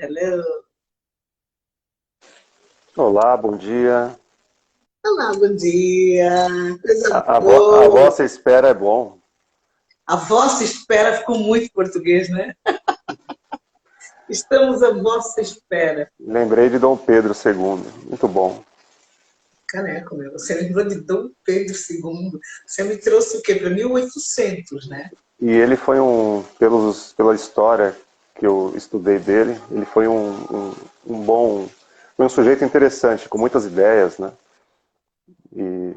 hello. Olá, bom dia. Olá, bom dia. Coisa A boa. vossa espera é bom. A vossa espera ficou muito português, né? Estamos à vossa espera. Lembrei de Dom Pedro II. Muito bom. Caneco, meu. Você lembrou de Dom Pedro II. Você me trouxe o quê? Para 1800, né? E ele foi pela história que eu estudei dele, ele foi um bom, foi um sujeito interessante, com muitas ideias, né? E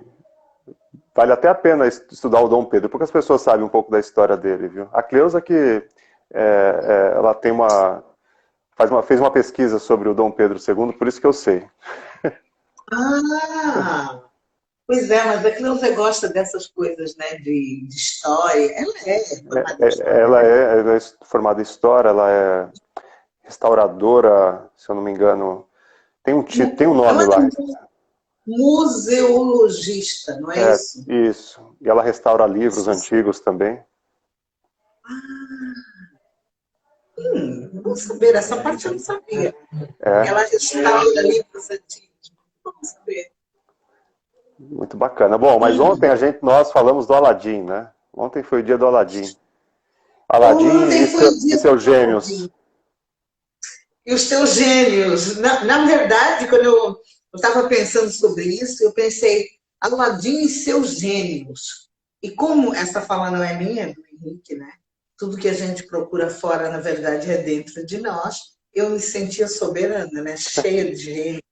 vale até a pena estudar o Dom Pedro, porque as pessoas sabem um pouco da história dele, viu? A Cleusa ela fez uma pesquisa sobre o Dom Pedro II, por isso que eu sei. Ah, pois é, mas a Cleusa gosta dessas coisas, né? De história. Ela é formada em história, né? Ela é formada em história, ela é restauradora, se eu não me engano. Tem um nome Ela é lá. museologista, não é É, isso? isso. E ela restaura livros antigos também. Vamos saber, essa parte eu não sabia. É, Ela restaura livros antigos. Vamos saber. muito bacana. Bom, mas ontem nós falamos do Aladim, né? Ontem foi o dia do Aladim. Aladim Ontem foi o e dia seus do gêmeos. Aladim. E os teus gênios. Na verdade, quando eu estava pensando sobre isso, eu pensei, Aladim e seus gênios. E como essa fala não é minha, é do Henrique, né? Tudo que a gente procura fora, na verdade, é dentro de nós. Eu me sentia soberana, né? Cheia de gênios.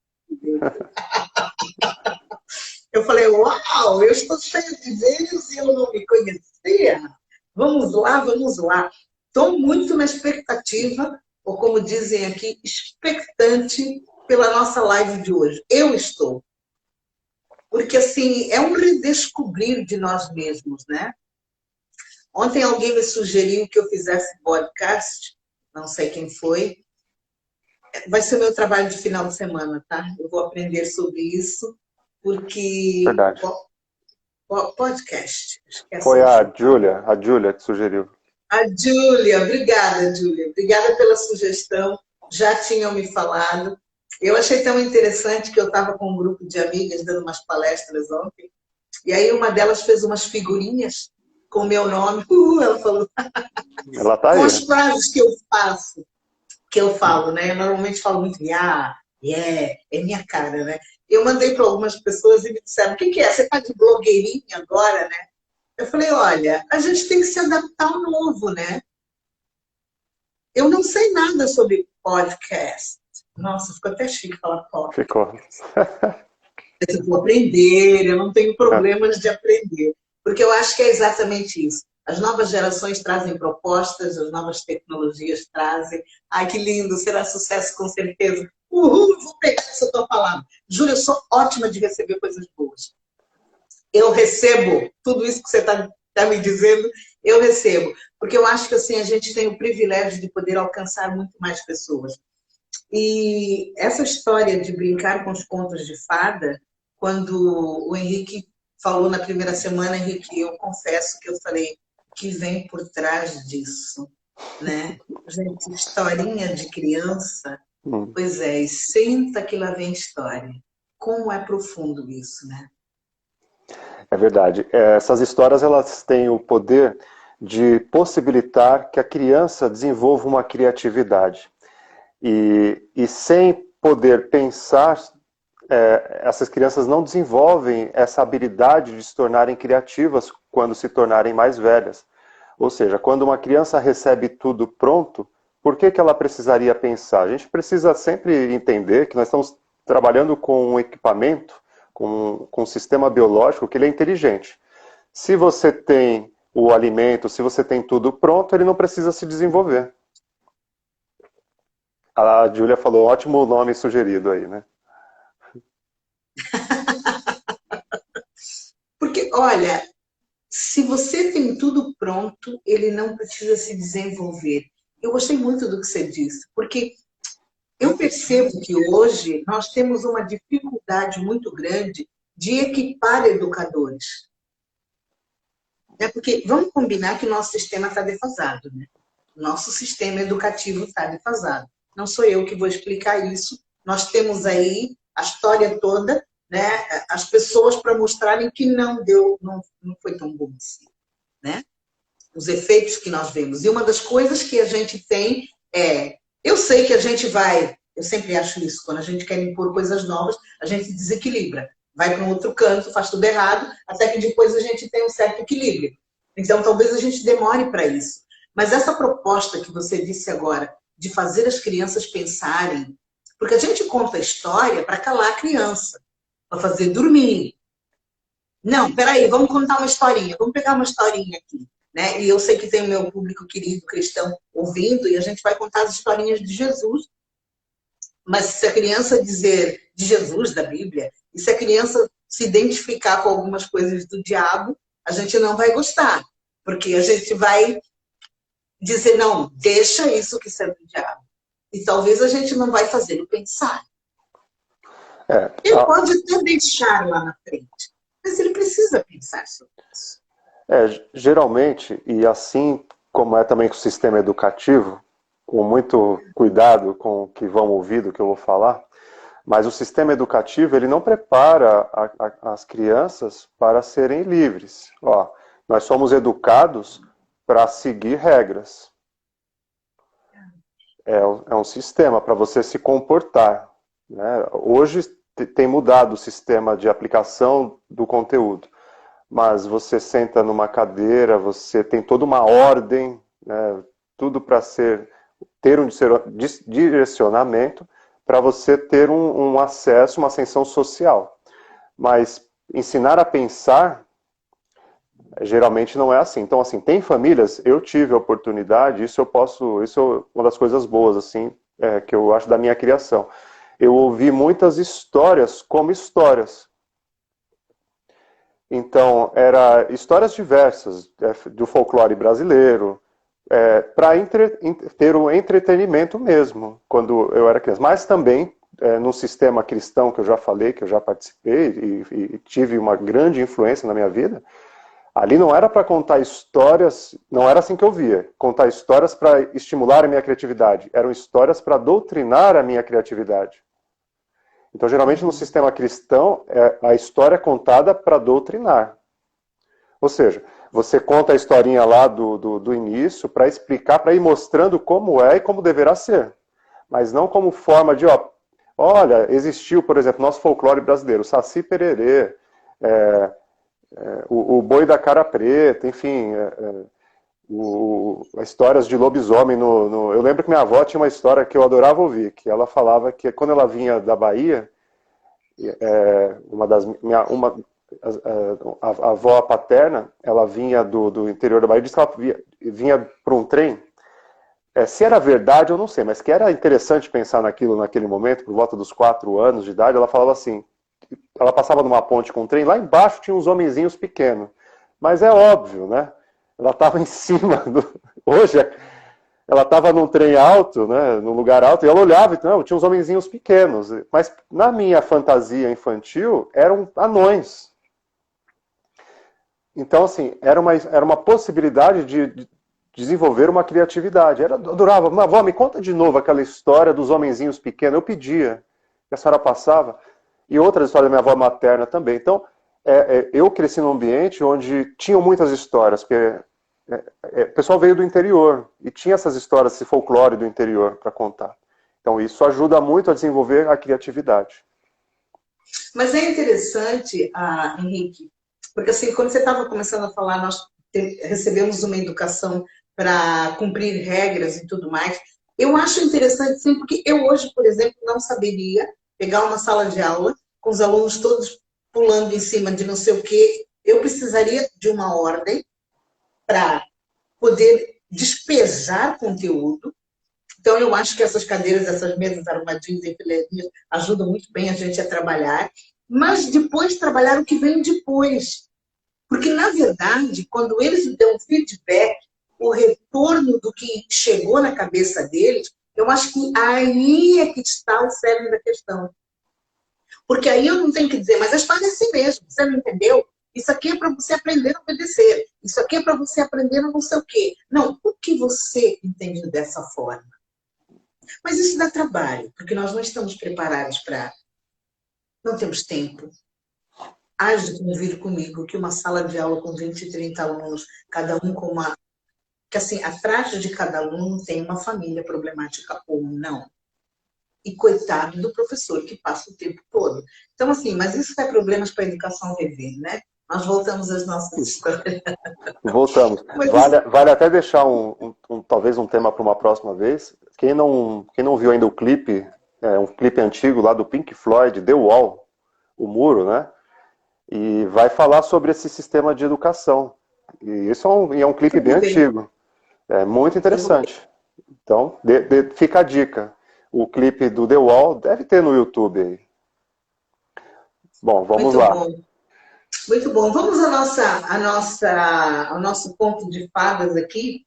Eu falei, uau, eu estou cheia de gênios e eu não me conhecia. Vamos lá, vamos lá. Estou muito na expectativa, ou como dizem aqui, expectante pela nossa live de hoje. Eu estou. Porque, assim, é um redescobrir de nós mesmos, né? Ontem alguém me sugeriu que eu fizesse podcast, não sei quem foi. Vai ser o meu trabalho de final de semana, tá? Eu vou aprender sobre isso, porque Verdade. podcast, acho que é Foi assim que se fala. A Júlia que sugeriu. A Júlia, obrigada, Júlia. Obrigada pela sugestão. Já tinham me falado. Eu achei tão interessante que eu estava com um grupo de amigas dando umas palestras ontem. E aí uma delas fez umas figurinhas com o meu nome. Ela falou, Ela tá com aí. as frases que eu faço, que eu falo, né? Eu normalmente falo muito, yeah, é minha cara, né? Eu mandei para algumas pessoas e me disseram, o que, que é? Você está de blogueirinha agora, né? Eu falei, olha, a gente tem que se adaptar ao novo, né? Eu não sei nada sobre podcast. Nossa, ficou até chique falar podcast. Ficou. Eu vou aprender, eu não tenho problemas de aprender. Porque eu acho que é exatamente isso. As novas gerações trazem propostas, as novas tecnologias trazem. Ai, que lindo, será sucesso com certeza. Uhul, vou pegar essa tua palavra. Júlia, eu sou ótima de receber coisas boas. Eu recebo tudo isso que você está me dizendo, eu recebo. Porque eu acho que assim, a gente tem o privilégio de poder alcançar muito mais pessoas. E essa história de brincar com os contos de fada, quando o Henrique falou na primeira semana, Henrique, eu confesso que eu falei que vem por trás disso, né? Gente, historinha de criança, Hum. pois é, e senta que lá vem história. Como é profundo isso, né? É verdade. Essas histórias elas têm o poder de possibilitar que a criança desenvolva uma criatividade. E sem poder pensar, essas crianças não desenvolvem essa habilidade de se tornarem criativas quando se tornarem mais velhas. Ou seja, quando uma criança recebe tudo pronto, por que ela precisaria pensar? A gente precisa sempre entender que nós estamos trabalhando com um equipamento, com um sistema biológico que ele é inteligente. Se você tem o alimento, se você tem tudo pronto, ele não precisa se desenvolver. A Júlia falou, ótimo nome sugerido aí, né? Porque, olha, se você tem tudo pronto, ele não precisa se desenvolver. Eu gostei muito do que você disse, porque eu percebo que hoje nós temos uma dificuldade muito grande de equipar educadores. Né? Porque vamos combinar que o nosso sistema está defasado. Né? Nosso sistema educativo está defasado. não sou eu que vou explicar isso. Nós temos aí a história toda, né? As pessoas para mostrarem que não deu, não foi tão bom assim, né? Os efeitos que nós vemos. E uma das coisas que a gente tem eu sei que a gente vai, eu sempre acho isso, quando a gente quer impor coisas novas, a gente desequilibra. Vai para um outro canto, faz tudo errado, até que depois a gente tem um certo equilíbrio. Então, talvez a gente demore para isso. Mas essa proposta que você disse agora, de fazer as crianças pensarem, porque a gente conta a história para calar a criança, para fazer dormir. Não, peraí, vamos contar uma historinha, vamos pegar uma historinha aqui. Né? E eu sei que tem o meu público querido cristão ouvindo, e a gente vai contar as historinhas de Jesus. Mas se a criança dizer de Jesus, da Bíblia, e se a criança se identificar com algumas coisas do diabo, a gente não vai gostar. Porque a gente vai dizer, não, deixa isso que isso é do diabo. E talvez a gente não vai fazê-lo pensar. Ele pode até deixar lá na frente, mas ele precisa pensar sobre isso. Geralmente, e assim como é também com o sistema educativo, com muito cuidado com o que vão ouvir do que eu vou falar, mas o sistema educativo ele não prepara as crianças para serem livres. Ó, nós somos educados para seguir regras. É um sistema para você se comportar. Né? Hoje tem mudado o sistema de aplicação do conteúdo. Mas você senta numa cadeira, você tem toda uma ordem, né, tudo para ter um direcionamento para você ter um acesso, uma ascensão social. Mas ensinar a pensar, geralmente não é assim. Então, assim, tem famílias, eu tive a oportunidade, isso é uma das coisas boas, assim, que eu acho da minha criação. Eu ouvi muitas histórias como histórias. Então, eram histórias diversas do folclore brasileiro, para ter um entretenimento mesmo, quando eu era criança. Mas também, no sistema cristão que eu já falei, que eu já participei e tive uma grande influência na minha vida, ali não era para contar histórias, não era assim que eu via, contar histórias para estimular a minha criatividade, eram histórias para doutrinar a minha criatividade. Então, geralmente, no sistema cristão, a história é contada para doutrinar. Ou seja, você conta a historinha lá do início para explicar, para ir mostrando como é e como deverá ser. Mas não como forma de, olha, existiu, por exemplo, nosso folclore brasileiro, o Saci Pererê, o boi da cara preta, enfim, histórias de lobisomem. Eu lembro que minha avó tinha uma história que eu adorava ouvir, que ela falava que quando ela vinha da Bahia, a avó paterna, ela vinha do interior da Bahia, disse que ela vinha para um trem. Se era verdade, eu não sei, mas que era interessante pensar naquilo naquele momento, por volta dos 4 anos de idade, ela falava assim, ela passava numa ponte com um trem, lá embaixo tinha uns homenzinhos pequenos. Mas é óbvio, né? Ela estava em cima Hoje, ela estava num trem alto, né, num lugar alto, e ela olhava e tinha uns homenzinhos pequenos. Mas na minha fantasia infantil, eram anões. Então, assim, era uma possibilidade de desenvolver uma criatividade. Eu adorava, avó, me conta de novo aquela história dos homenzinhos pequenos. Eu pedia, que a senhora passava. E outras histórias da minha avó materna também. Então, eu cresci num ambiente onde tinham muitas histórias, porque o pessoal veio do interior e tinha essas histórias, esse folclore do interior para contar. Então isso ajuda muito a desenvolver a criatividade. Mas é interessante, Henrique, porque assim, quando você estava começando a falar, nós recebemos uma educação para cumprir regras e tudo mais. Eu acho interessante, sim, porque eu hoje, por exemplo, não saberia pegar uma sala de aula com os alunos todos pulando em cima de não sei o quê. Eu precisaria de uma ordem para poder despejar conteúdo. Então, eu acho que essas cadeiras, essas mesas arrumadinhas e fileirinhas ajudam muito bem a gente a trabalhar, mas depois trabalhar o que vem depois. Porque, na verdade, quando eles dão feedback, o retorno do que chegou na cabeça deles, eu acho que aí é que está o cerne da questão. Porque aí eu não tenho que dizer, mas a história é assim mesmo, você não entendeu? Isso aqui é para você aprender a obedecer. Isso aqui é para você aprender a não sei o quê. Não, o que você entende dessa forma? Mas isso dá trabalho, porque nós não estamos preparados para... Não temos tempo. Hás de convir comigo que uma sala de aula com 20, 30 alunos, cada um com uma... Que assim, atrás de cada aluno tem uma família problemática ou não. E coitado do professor que passa o tempo todo. Então, assim, mas isso é problemas para a educação rever, né? Nós voltamos às nossas histórias. Voltamos. Vale até deixar talvez um tema para uma próxima vez. Quem não viu ainda o clipe, um clipe antigo lá do Pink Floyd, The Wall, o muro, né? E vai falar sobre esse sistema de educação. E isso é um clipe bem antigo. É muito interessante. Então, fica a dica. O clipe do The Wall deve ter no YouTube aí. Bom, vamos lá. Bom. Muito bom. Vamos ao nosso conto de fadas aqui.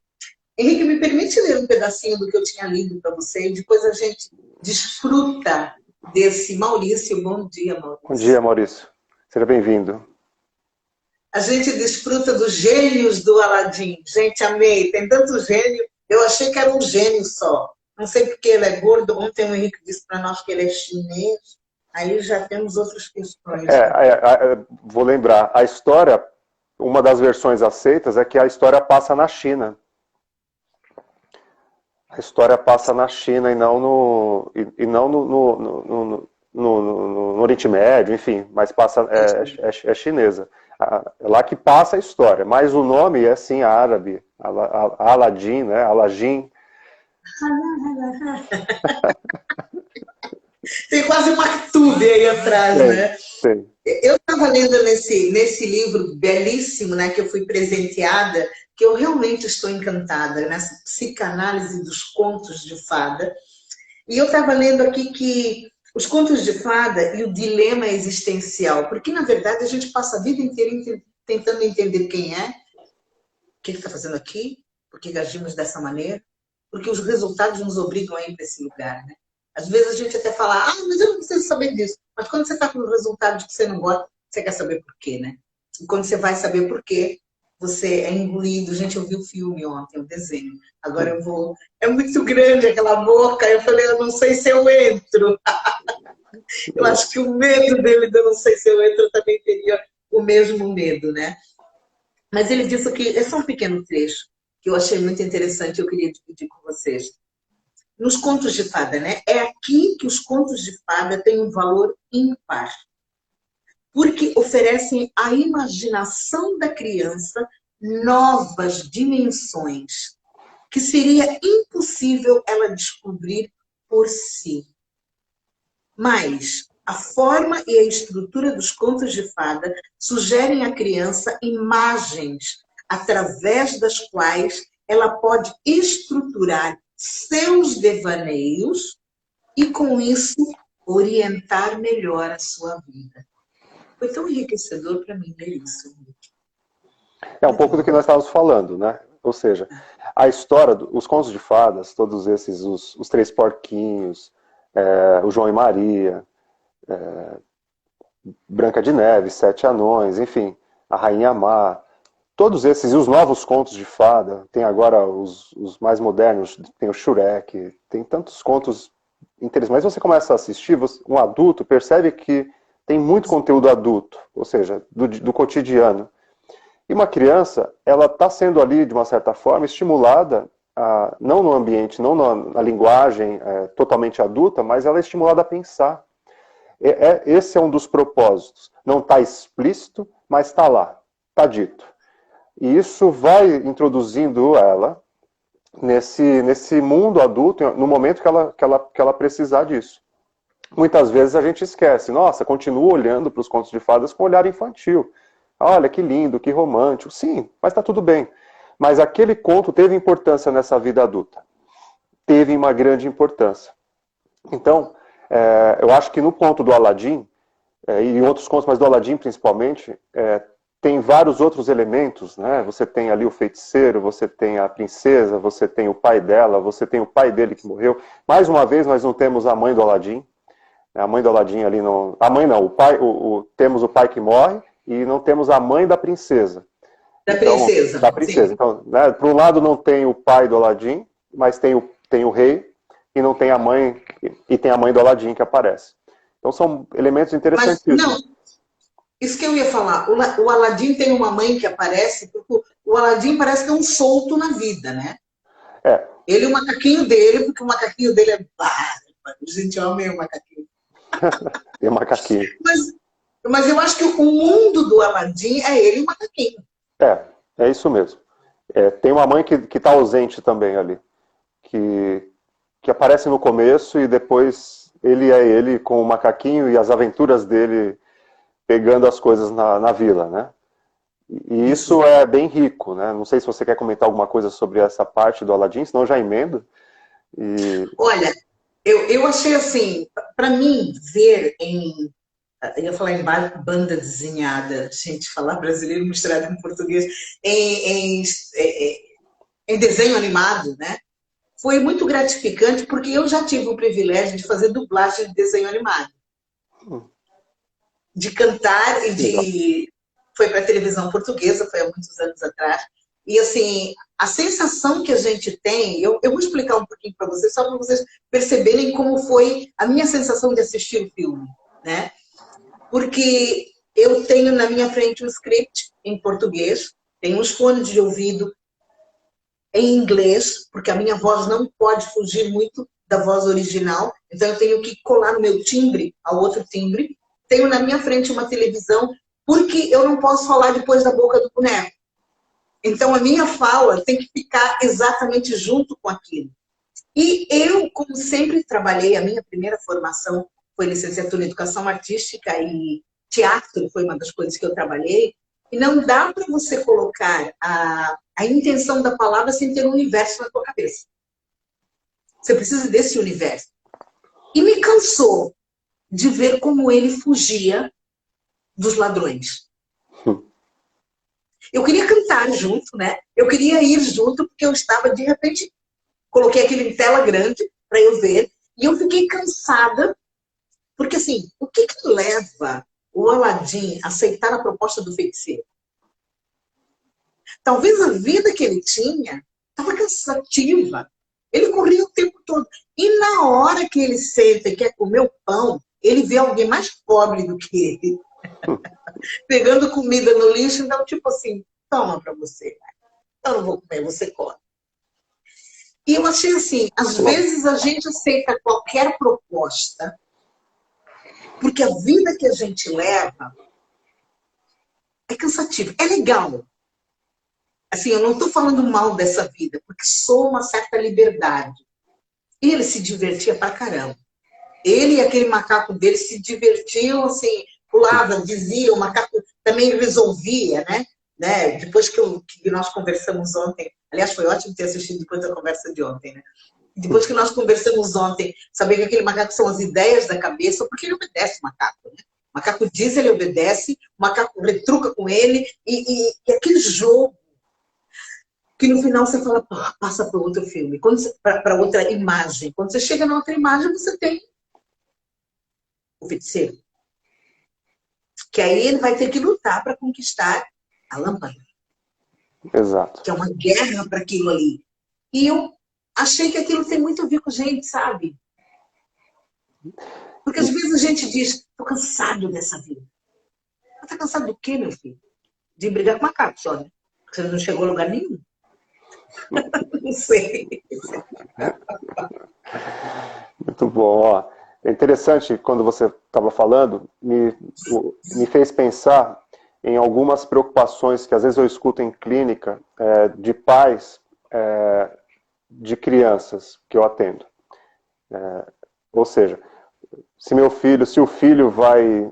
Henrique, me permite ler um pedacinho do que eu tinha lido para você e depois a gente desfruta desse Maurício. Bom dia, Maurício. Bom dia, Maurício. Seja bem-vindo. A gente desfruta dos gênios do Aladim. Gente, amei. Tem tanto gênio. Eu achei que era um gênio só. Não sei porque ele é gordo. Ontem o Henrique disse para nós que ele é chinês. Aí já temos outras questões. Vou lembrar. A história, uma das versões aceitas é que a história passa na China. A história passa na China e não no Oriente Médio, enfim, mas passa, é chinesa. É lá que passa a história, mas o nome é sim árabe, Aladim, né? Alagim. Tem quase uma Maktub aí atrás, né? Sim. Eu estava lendo nesse livro belíssimo, né, que eu fui presenteada, que eu realmente estou encantada, nessa psicanálise dos contos de fada. E eu estava lendo aqui que os contos de fada e o dilema existencial, porque, na verdade, a gente passa a vida inteira tentando entender quem é, o que está fazendo aqui, por que agimos dessa maneira, porque os resultados nos obrigam a ir para esse lugar, né? Às vezes a gente até fala, mas eu não preciso saber disso. Mas quando você está com resultados que você não gosta, você quer saber por quê, né? E quando você vai saber por quê, você é engolido. Gente, eu vi o filme ontem, o desenho. Agora eu vou... É muito grande aquela boca. Eu falei, eu não sei se eu entro. Eu acho que o medo dele de eu não sei se eu entro, eu também teria o mesmo medo, né? Mas ele disse que... Esse é um pequeno trecho que eu achei muito interessante e eu queria dividir com vocês. Nos contos de fada, né? É aqui que os contos de fada têm um valor ímpar. Porque oferecem à imaginação da criança novas dimensões que seria impossível ela descobrir por si. Mas a forma e a estrutura dos contos de fada sugerem à criança imagens através das quais ela pode estruturar seus devaneios e, com isso, orientar melhor a sua vida. Foi tão enriquecedor para mim ler isso. É um pouco do que nós estávamos falando, né? Ou seja, a história, os contos de fadas, todos esses, os Três Porquinhos, o João e Maria, Branca de Neve, Sete Anões, enfim, a Rainha Má, todos esses, e os novos contos de fada, tem agora os mais modernos, tem o Shurek, tem tantos contos interessantes. Mas você começa a assistir, um adulto percebe que tem muito conteúdo adulto, ou seja, do cotidiano. E uma criança, ela está sendo ali, de uma certa forma, estimulada, não no ambiente, não na linguagem totalmente adulta, mas ela é estimulada a pensar. Esse é um dos propósitos. Não está explícito, mas está lá, está dito. E isso vai introduzindo ela nesse mundo adulto, no momento que ela precisar disso. Muitas vezes a gente esquece. Nossa, continua olhando para os contos de fadas com olhar infantil. Olha, que lindo, que romântico. Sim, mas está tudo bem. Mas aquele conto teve importância nessa vida adulta. Teve uma grande importância. Então, eu acho que no conto do Aladim, e em outros contos, mas do Aladim principalmente, tem vários outros elementos, né? Você tem ali o feiticeiro, você tem a princesa, você tem o pai dela, você tem o pai dele que morreu. Mais uma vez, nós não temos a mãe do Aladim. A mãe do Aladim ali não... A mãe não, o pai, temos o pai que morre e não temos a mãe da princesa. Da princesa. Da princesa. Então, né, por um lado não tem o pai do Aladim, mas tem o rei, e não tem a mãe, e tem a mãe do Aladim que aparece. Então são elementos interessantíssimos. Mas, não, isso que eu ia falar. O Aladim tem uma mãe que aparece, porque o Aladim parece que é um solto na vida, né? É. Ele e o macaquinho dele, porque o macaquinho dele é... Gente, eu amei o macaquinho. E o macaquinho. Mas eu acho que o mundo do Aladim é ele e o macaquinho. É isso mesmo. Tem uma mãe que está ausente também ali. Que aparece no começo e depois ele é ele com o macaquinho e as aventuras dele pegando as coisas na vila, né? E isso é bem rico, né? Não sei se você quer comentar alguma coisa sobre essa parte do Aladim, senão eu já emendo. Olha, eu achei assim, para mim, ver em... Eu ia falar em banda desenhada, gente, falar brasileiro misturado com português, em desenho animado, né? Foi muito gratificante, porque eu já tive o privilégio de fazer dublagem de desenho animado. De cantar e de... Foi para a televisão portuguesa, foi há muitos anos atrás. E, assim, a sensação que a gente tem... Eu vou explicar um pouquinho para vocês, só para vocês perceberem como foi a minha sensação de assistir o filme, né? Porque eu tenho na minha frente um script em português, tenho uns fones de ouvido em inglês, porque a minha voz não pode fugir muito da voz original, então eu tenho que colar no meu timbre ao outro timbre. Tenho na minha frente uma televisão, porque eu não posso falar depois da boca do boneco. Então a minha fala tem que ficar exatamente junto com aquilo. E eu, como sempre trabalhei, a minha primeira formação foi licenciatura em Educação Artística e teatro foi uma das coisas que eu trabalhei. E não dá para você colocar a intenção da palavra sem ter um universo na tua cabeça. Você precisa desse universo. E me cansou de ver como ele fugia dos ladrões. Eu queria cantar junto, né? Eu queria ir junto, porque eu estava, de repente, coloquei aquilo em tela grande para eu ver, e eu fiquei cansada, porque assim, o que leva o Aladim a aceitar a proposta do feiticeiro? Talvez a vida que ele tinha estava cansativa. Ele corria o tempo todo. E na hora que ele senta e quer comer o pão, ele vê alguém mais pobre do que ele, pegando comida no lixo, então tipo assim, toma para você. Eu não vou comer, você come. E eu achei assim, às vezes a gente aceita qualquer proposta, porque a vida que a gente leva é cansativa. É legal. Assim, eu não estou falando mal dessa vida, porque sou uma certa liberdade. E ele se divertia pra caramba. Ele e aquele macaco dele se divertiam, assim, pulava, dizia, o macaco também resolvia, né? Depois que nós conversamos ontem, aliás, foi ótimo ter assistido depois da conversa de ontem, né? Depois que nós conversamos ontem, saber que aquele macaco são as ideias da cabeça, porque ele obedece o macaco, né? O macaco diz, ele obedece, o macaco retruca com ele, e aquele jogo que no final você fala, passa para outro filme, para outra imagem. Quando você chega na outra imagem, você tem o feiticeiro. Que aí ele vai ter que lutar para conquistar a lâmpada. Exato. Que é uma guerra para aquilo ali. E eu achei que aquilo tem muito a ver com a gente, sabe? Porque às vezes a gente diz, tô cansado dessa vida. Mas tá cansado do quê, meu filho? De brigar com macaco só, né? Porque você não chegou a lugar nenhum. Não sei. Muito bom. Ó, é interessante, quando você estava falando, me fez pensar em algumas preocupações que às vezes eu escuto em clínica de pais de crianças que eu atendo. Ou seja, se o filho vai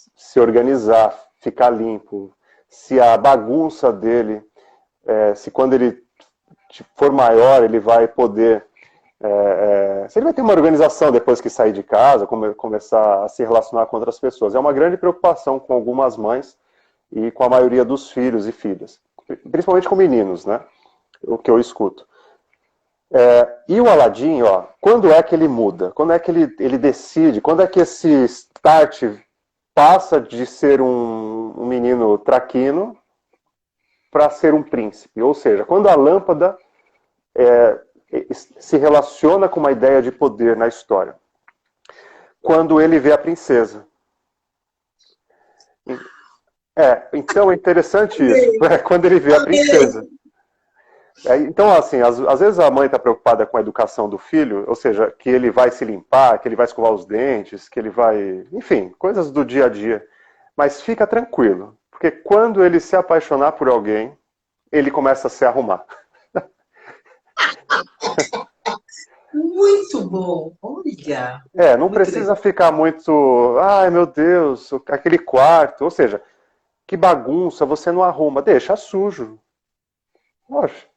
se organizar, ficar limpo, se a bagunça dele, se quando ele for maior ele vai poder, se ele vai ter uma organização depois que sair de casa, começar a se relacionar com outras pessoas. É uma grande preocupação com algumas mães e com a maioria dos filhos e filhas, principalmente com meninos, né? O que eu escuto. E o Aladim, ó, quando é que ele muda? Quando é que ele decide? Quando é que esse start passa de ser um menino traquino para ser um príncipe? Ou seja, quando a lâmpada se relaciona com uma ideia de poder na história. Quando ele vê a princesa. Então é interessante isso, quando ele vê a princesa. Então, assim, às vezes a mãe está preocupada com a educação do filho, ou seja, que ele vai se limpar, que ele vai escovar os dentes, que ele vai... Enfim, coisas do dia a dia. Mas fica tranquilo, porque quando ele se apaixonar por alguém, ele começa a se arrumar. Muito bom, olha. Não precisa ficar muito... Ai, meu Deus, aquele quarto. Ou seja, que bagunça, você não arruma. Deixa sujo. Poxa.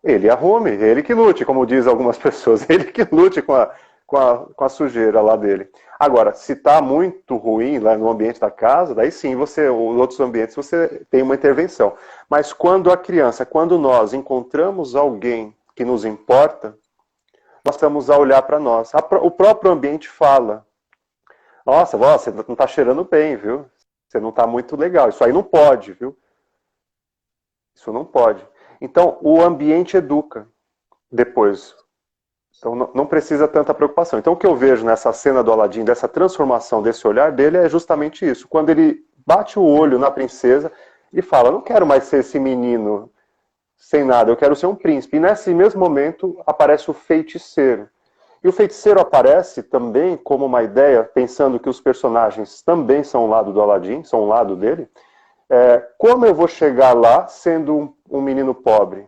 Ele arrume, ele que lute, como diz algumas pessoas, ele que lute com a sujeira lá dele. Agora, se está muito ruim lá no ambiente da casa, daí sim, os outros ambientes você tem uma intervenção. Mas quando nós encontramos alguém que nos importa, nós estamos a olhar para nós. O próprio ambiente fala, nossa, você não está cheirando bem, viu? Você não está muito legal, isso aí não pode, viu? Isso não pode. Então, o ambiente educa depois. Então, não precisa tanta preocupação. Então, o que eu vejo nessa cena do Aladim, dessa transformação desse olhar dele, é justamente isso. Quando ele bate o olho na princesa e fala, não quero mais ser esse menino sem nada, eu quero ser um príncipe. E nesse mesmo momento, aparece o feiticeiro. E o feiticeiro aparece também como uma ideia, pensando que os personagens também são um lado do Aladim, são um lado dele. Como eu vou chegar lá sendo um menino pobre?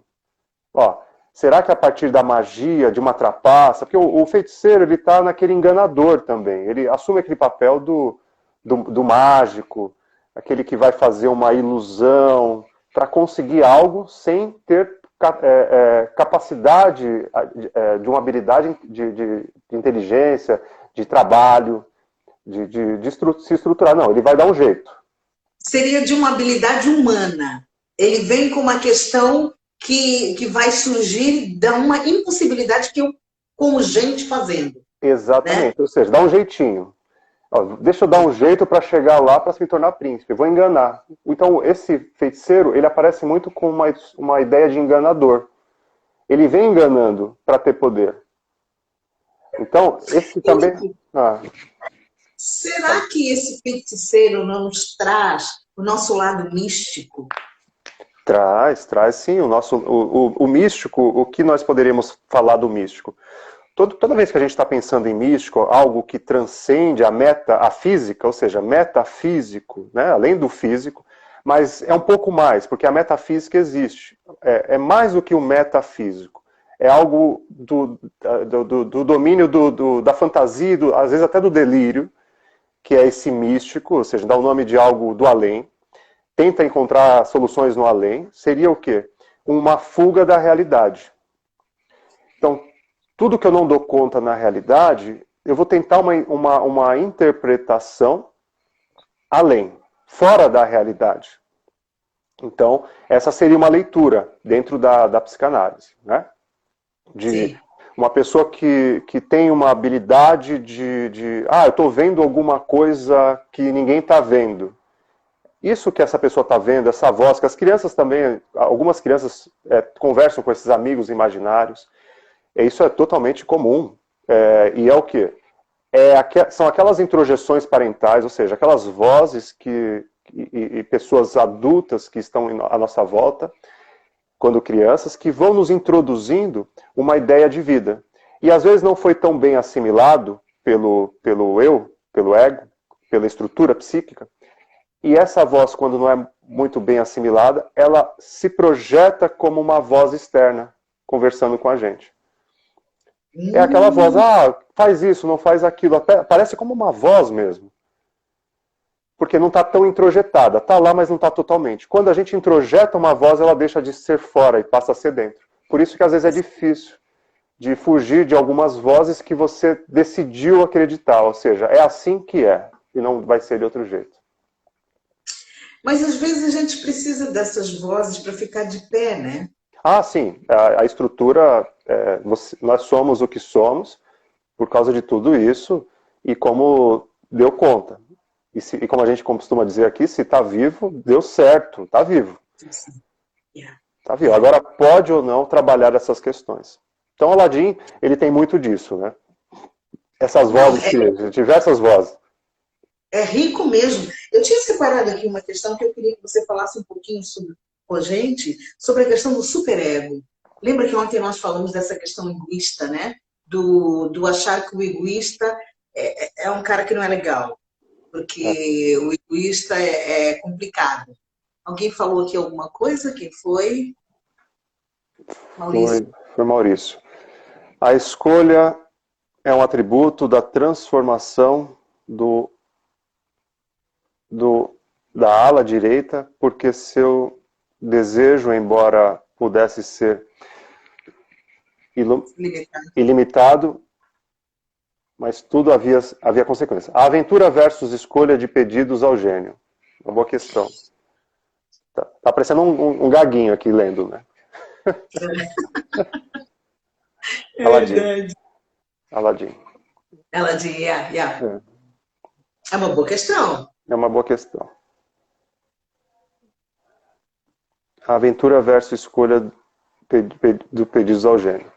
Será que a partir da magia, de uma trapaça... Porque o feiticeiro, ele está naquele enganador também. Ele assume aquele papel do mágico, aquele que vai fazer uma ilusão para conseguir algo sem ter capacidade de uma habilidade de inteligência, de trabalho, de se estruturar. Não, ele vai dar um jeito. Seria de uma habilidade humana. Ele vem com uma questão que vai surgir de uma impossibilidade que eu, como gente, fazendo. Exatamente, né? Ou seja, dá um jeitinho. Deixa eu dar um jeito para chegar lá para se me tornar príncipe. Vou enganar. Então, esse feiticeiro, ele aparece muito com uma ideia de enganador. Ele vem enganando para ter poder. Então, esse também... Será que esse feiticeiro não nos traz o nosso lado místico? Traz sim. O místico, o que nós poderíamos falar do místico? Toda vez que a gente está pensando em místico, algo que transcende a física, ou seja, metafísico, né, além do físico, mas é um pouco mais, porque a metafísica existe. É mais do que o metafísico. É algo do domínio da fantasia, às vezes até do delírio, que é esse místico, ou seja, dá o nome de algo do além, tenta encontrar soluções no além, seria o quê? Uma fuga da realidade. Então, tudo que eu não dou conta na realidade, eu vou tentar uma interpretação além, fora da realidade. Então, essa seria uma leitura dentro da psicanálise, né? De uma pessoa que tem uma habilidade eu estou vendo alguma coisa que ninguém está vendo. Isso que essa pessoa está vendo, essa voz, que as crianças também, algumas crianças conversam com esses amigos imaginários, isso é totalmente comum. E é o quê? São aquelas introjeções parentais, ou seja, aquelas vozes e pessoas adultas que estão à nossa volta, quando crianças, que vão nos introduzindo uma ideia de vida. E às vezes não foi tão bem assimilado pelo eu, pelo ego, pela estrutura psíquica. E essa voz, quando não é muito bem assimilada, ela se projeta como uma voz externa, conversando com a gente. É aquela voz, faz isso, não faz aquilo. Parece como uma voz mesmo. Porque não está tão introjetada. Está lá, mas não está totalmente. Quando a gente introjeta uma voz, ela deixa de ser fora e passa a ser dentro. Por isso que às vezes é difícil de fugir de algumas vozes que você decidiu acreditar. Ou seja, é assim que é. E não vai ser de outro jeito. Mas às vezes a gente precisa dessas vozes para ficar de pé, né? Sim. A estrutura, nós somos o que somos por causa de tudo isso e como deu conta. E como a gente costuma dizer aqui, se está vivo, deu certo, está vivo. Está vivo. Agora, pode ou não trabalhar essas questões. Então, Aladdin, ele tem muito disso, né? Essas vozes, diversas vozes. É rico mesmo. Eu tinha separado aqui uma questão que eu queria que você falasse um pouquinho sobre, com a gente, sobre a questão do superego. Lembra que ontem nós falamos dessa questão egoísta, né? Do achar que o egoísta é um cara que não é legal, porque o egoísta é complicado. Alguém falou aqui alguma coisa? Quem foi? Maurício. Foi Maurício. A escolha é um atributo da transformação da ala direita, porque seu desejo, embora pudesse ser ilimitado, mas tudo havia consequência. A aventura versus escolha de pedidos ao gênio. Uma boa questão. Tá parecendo um gaguinho aqui lendo, né? É Aladdin. verdade. Aladdin, yeah. É uma boa questão. É uma boa questão. A aventura versus escolha do pedidos ao gênio.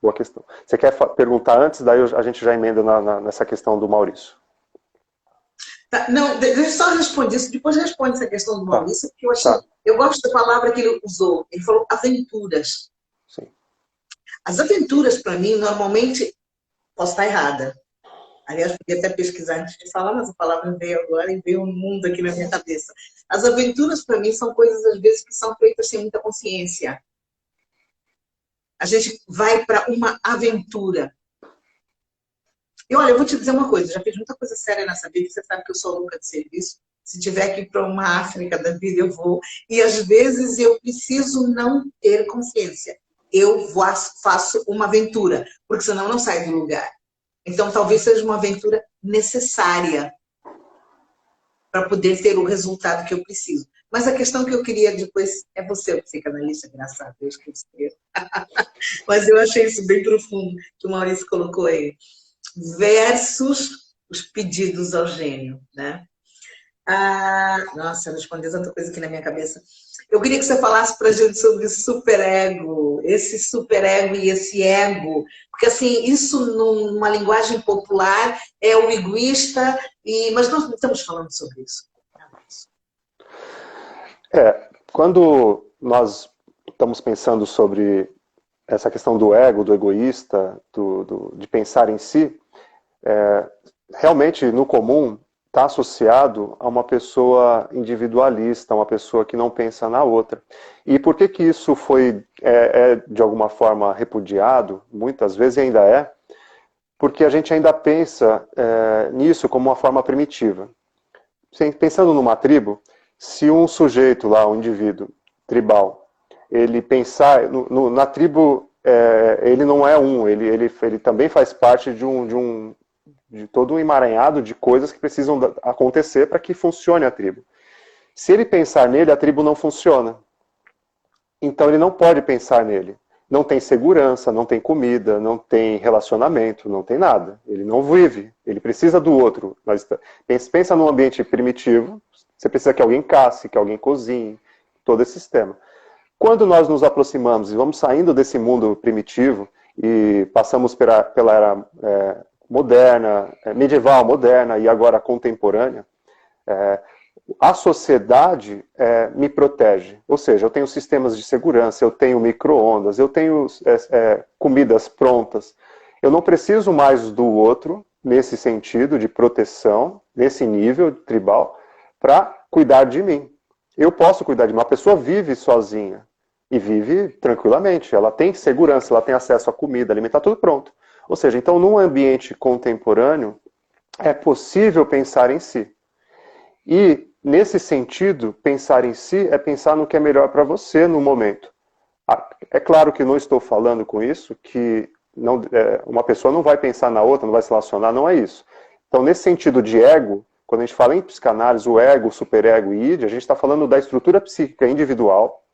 Boa questão. Você quer perguntar antes? Daí a gente já emenda nessa questão do Maurício. Tá, não, deixa eu só responder isso. Depois responde essa questão do Maurício, porque eu gosto da palavra que ele usou. Ele falou aventuras. Sim. As aventuras, para mim, normalmente, posso estar errada. Aliás, podia até pesquisar antes de falar, mas a palavra veio agora e veio um mundo aqui na minha cabeça. As aventuras, para mim, são coisas, às vezes, que são feitas sem muita consciência. A gente vai para uma aventura. E olha, eu vou te dizer uma coisa, já fiz muita coisa séria nessa vida, você sabe que eu sou louca de serviço. Se tiver que ir para uma África da vida, eu vou. E às vezes eu preciso não ter consciência. Eu faço uma aventura, porque senão eu não saio do lugar. Então talvez seja uma aventura necessária para poder ter o resultado que eu preciso. Mas a questão que eu queria depois é você, o psicanalista, graças a Deus que você. Mas eu achei isso bem profundo, que o Maurício colocou aí. Versus os pedidos ao gênio, né? Nossa, respondeu tanta coisa aqui na minha cabeça. Eu queria que você falasse pra gente sobre superego, esse superego e esse ego, porque assim, isso numa linguagem popular é o egoísta, mas nós não estamos falando sobre isso. Quando nós estamos pensando sobre essa questão do ego, do egoísta, de pensar em si, realmente, no comum, está associado a uma pessoa individualista, uma pessoa que não pensa na outra. E por que isso foi, de alguma forma, repudiado, muitas vezes e ainda é? Porque a gente ainda pensa nisso como uma forma primitiva. Pensando numa tribo, se um sujeito lá, um indivíduo tribal, ele pensar, na tribo, ele não é ele também faz parte de todo um emaranhado de coisas que precisam acontecer para que funcione a tribo. Se ele pensar nele, a tribo não funciona. Então ele não pode pensar nele. Não tem segurança, não tem comida, não tem relacionamento, não tem nada. Ele não vive, ele precisa do outro. Pensa num ambiente primitivo, você precisa que alguém casse, que alguém cozinhe, todo esse sistema. Quando nós nos aproximamos e vamos saindo desse mundo primitivo e passamos pela era moderna, medieval, moderna e agora contemporânea, a sociedade me protege. Ou seja, eu tenho sistemas de segurança, eu tenho micro-ondas, eu tenho comidas prontas. Eu não preciso mais do outro, nesse sentido de proteção, nesse nível tribal, para cuidar de mim. Eu posso cuidar de mim. Uma pessoa vive sozinha e vive tranquilamente. Ela tem segurança, ela tem acesso à comida, alimentar, tudo pronto. Ou seja, então, num ambiente contemporâneo, é possível pensar em si. E, nesse sentido, pensar em si é pensar no que é melhor para você no momento. É claro que não estou falando com isso que uma pessoa não vai pensar na outra, não vai se relacionar, não é isso. Então, nesse sentido de ego, quando a gente fala em psicanálise, o ego, o superego e id, a gente está falando da estrutura psíquica individual,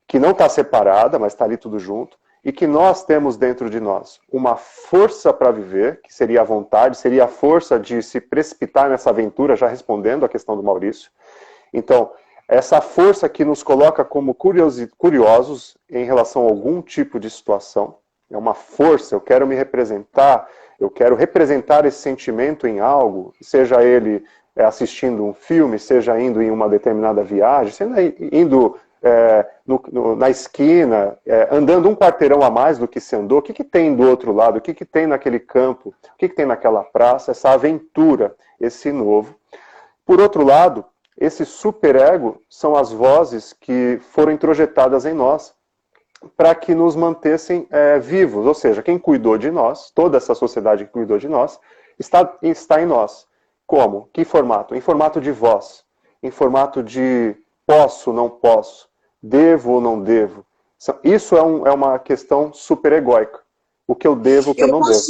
que não está separada, mas está ali tudo junto, e que nós temos dentro de nós uma força para viver, que seria a vontade, seria a força de se precipitar nessa aventura, já respondendo à questão do Maurício. Então, essa força que nos coloca como curiosos em relação a algum tipo de situação, é uma força, eu quero me representar, eu quero representar esse sentimento em algo, seja ele assistindo um filme, seja indo em uma determinada viagem, seja indo na esquina, andando um quarteirão a mais do que se andou, o que, que tem do outro lado, o que, que tem naquele campo, o que, que tem naquela praça, essa aventura, esse novo. Por outro lado, esse superego são as vozes que foram introjetadas em nós para que nos mantessem vivos, ou seja, quem cuidou de nós, toda essa sociedade que cuidou de nós, está em nós. Como? Que formato? Em formato de voz, em formato de posso, não posso, devo ou não devo. Isso é uma questão superegóica. O que eu devo, o que eu não devo.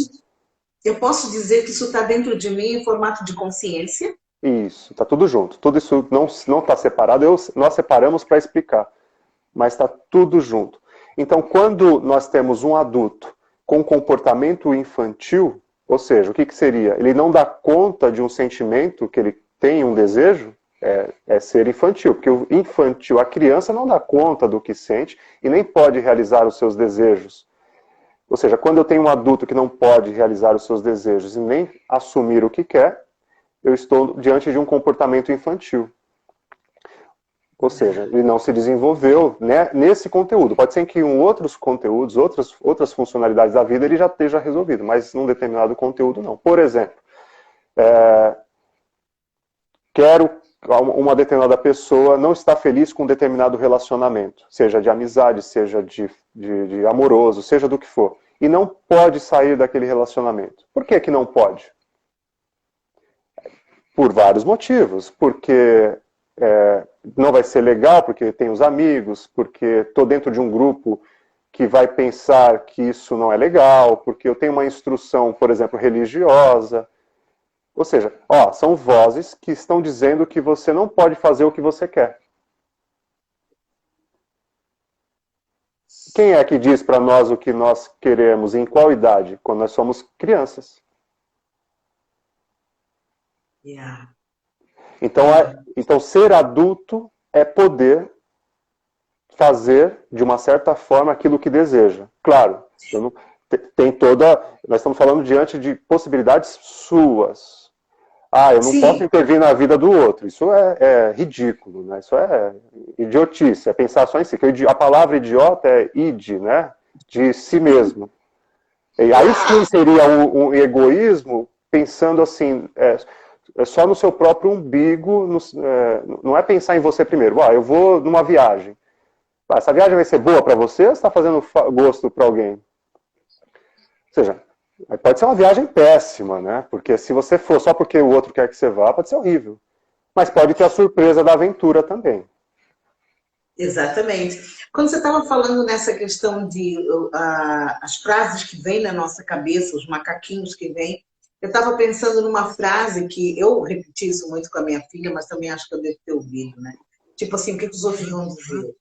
Eu posso dizer que isso está dentro de mim em formato de consciência? Isso, está tudo junto. Tudo isso não está separado, nós separamos para explicar. Mas está tudo junto. Então, quando nós temos um adulto com comportamento infantil, ou seja, o que, que seria? Ele não dá conta de um sentimento que ele tem, um desejo, é ser infantil. Porque o infantil, a criança não dá conta do que sente e nem pode realizar os seus desejos. Ou seja, quando eu tenho um adulto que não pode realizar os seus desejos e nem assumir o que quer, eu estou diante de um comportamento infantil. Ou seja, ele não se desenvolveu, né, nesse conteúdo. Pode ser que em outros conteúdos, outras funcionalidades da vida, ele já esteja resolvido, mas num determinado conteúdo não. Por exemplo, uma determinada pessoa não está feliz com um determinado relacionamento, seja de amizade, seja de amoroso, seja do que for, e não pode sair daquele relacionamento. Por que que não pode? Por vários motivos. Porque não vai ser legal, porque tem os amigos, porque estou dentro de um grupo que vai pensar que isso não é legal, porque eu tenho uma instrução, por exemplo, religiosa. Ou seja, são vozes que estão dizendo que você não pode fazer o que você quer. Quem é que diz para nós o que nós queremos, em qual idade? Quando nós somos crianças. Yeah. Então, ser adulto é poder fazer, de uma certa forma, aquilo que deseja. Claro, nós estamos falando diante de possibilidades suas. Eu não posso intervir na vida do outro. Isso é ridículo, né? Isso é idiotice, é pensar só em si. A palavra idiota é id, né? De si mesmo. E aí sim seria um egoísmo pensando assim... só no seu próprio umbigo, não é pensar em você primeiro. Eu vou numa viagem. Essa viagem vai ser boa para você ou você está fazendo gosto para alguém? Ou seja, pode ser uma viagem péssima, né? Porque se você for só porque o outro quer que você vá, pode ser horrível. Mas pode ter a surpresa da aventura também. Exatamente. Quando você estava falando nessa questão de as frases que vêm na nossa cabeça, os macaquinhos que vêm, eu estava pensando numa frase que eu repeti isso muito com a minha filha, mas também acho que eu devo ter ouvido, né? Tipo assim, o que os outros vão dizer?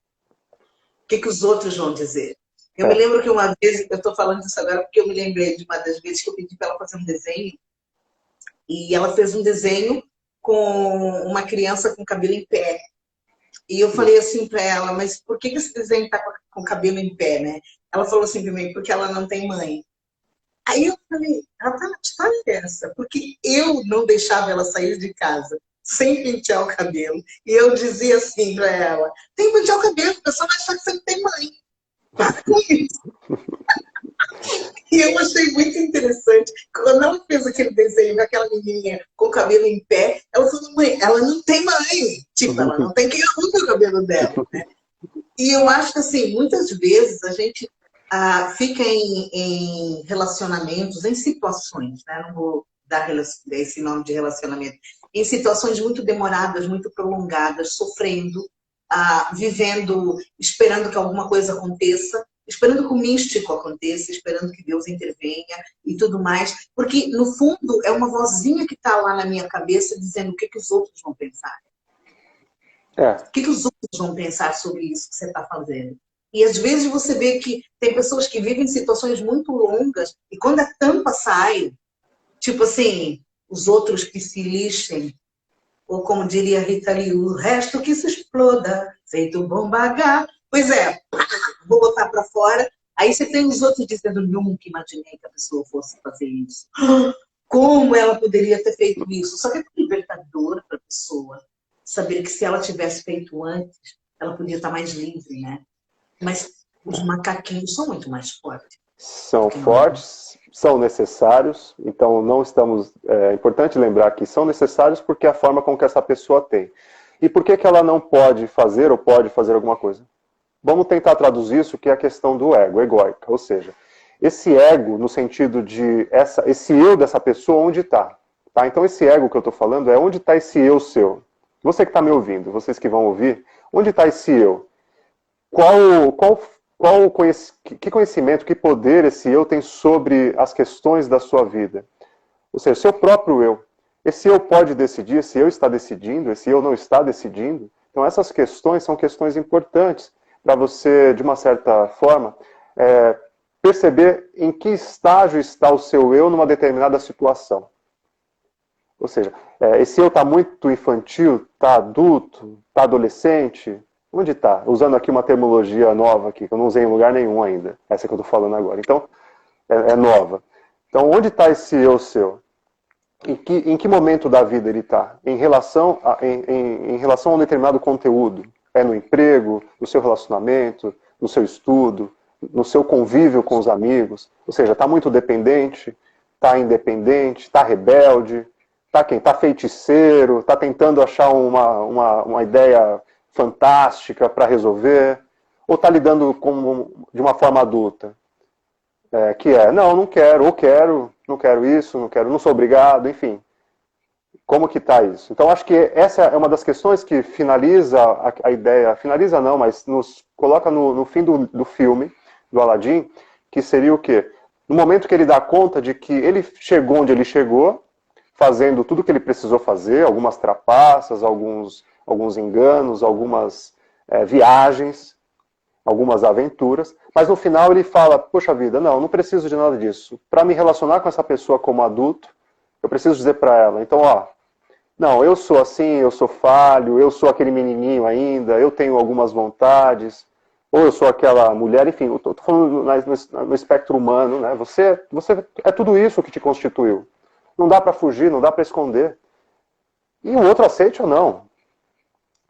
O que os outros vão dizer? Eu me lembro que uma vez, eu estou falando isso agora porque eu me lembrei de uma das vezes que eu pedi para ela fazer um desenho, e ela fez um desenho com uma criança com cabelo em pé. E eu falei assim para ela, mas por que esse desenho está com o cabelo em pé, né? Ela falou assim para mim, porque ela não tem mãe. Aí eu falei, ela tá na história dessa, porque eu não deixava ela sair de casa sem pentear o cabelo. E eu dizia assim para ela, tem que pentear o cabelo, a pessoa vai achar que você não tem mãe. Para com isso. E eu achei muito interessante, quando ela fez aquele desenho daquela menininha com o cabelo em pé, ela falou, mãe, ela não tem mãe. Tipo, ela não tem quem arrume o cabelo dela, né? E eu acho que, assim, muitas vezes a gente fica em relacionamentos, em situações, né? Não vou dar esse nome de relacionamento, em situações muito demoradas, muito prolongadas, sofrendo, vivendo, esperando que alguma coisa aconteça, esperando que o místico aconteça, esperando que Deus intervenha e tudo mais, porque no fundo é uma vozinha que está lá na minha cabeça dizendo o que os outros vão pensar. O que os outros vão pensar sobre isso que você está fazendo? E às vezes você vê que tem pessoas que vivem situações muito longas e quando a tampa sai, tipo assim, os outros que se lixem, ou como diria Rita Lee, o resto que se exploda, feito bomba H. Pois é, vou botar para fora, Aí você tem os outros dizendo, nunca imaginei que a pessoa fosse fazer isso. Como ela poderia ter feito isso? Só que é libertador para a pessoa saber que se ela tivesse feito antes, ela podia estar mais livre, né? Mas os macaquinhos são muito mais fortes. São fortes, são necessários, então não estamos... É importante lembrar que são necessários porque é a forma com que essa pessoa tem. E por que ela não pode fazer ou pode fazer alguma coisa? Vamos tentar traduzir isso, que é a questão do ego, egóica. Ou seja, esse ego, no sentido de esse eu dessa pessoa, onde está? Tá? Então esse ego que eu estou falando é onde está esse eu seu. Você que está me ouvindo, vocês que vão ouvir, onde está esse eu? Que conhecimento, que poder esse eu tem sobre as questões da sua vida? Ou seja, seu próprio eu. Esse eu pode decidir, esse eu está decidindo, esse eu não está decidindo. Então essas questões são questões importantes para você, de uma certa forma, perceber em que estágio está o seu eu numa determinada situação. Ou seja, esse eu está muito infantil, está adulto, está adolescente? Onde está? Usando aqui uma terminologia nova aqui, que eu não usei em lugar nenhum ainda. Essa que eu estou falando agora. Então, é nova. Então, onde está esse eu seu? Em que momento da vida ele está? Em relação a um determinado conteúdo? É no emprego, no seu relacionamento, no seu estudo, no seu convívio com os amigos? Ou seja, está muito dependente, está independente, está rebelde, está feiticeiro, está tentando achar uma ideia fantástica para resolver, ou está lidando de uma forma adulta? Não quero, ou quero, não quero isso, não sou obrigado, enfim. Como que está isso? Então, acho que essa é uma das questões que finaliza a ideia, finaliza não, mas nos coloca no fim do filme, do Aladim, que seria o quê? No momento que ele dá conta de que ele chegou onde ele chegou, fazendo tudo o que ele precisou fazer, algumas trapaças, alguns enganos, algumas viagens, algumas aventuras, mas no final ele fala, poxa vida, não preciso de nada disso. Para me relacionar com essa pessoa como adulto, eu preciso dizer para ela, então, não, eu sou assim, eu sou falho, eu sou aquele menininho ainda, eu tenho algumas vontades, ou eu sou aquela mulher, enfim, eu estou falando no espectro humano, né? Você é tudo isso que te constituiu. Não dá para fugir, não dá para esconder. E o outro aceite ou não.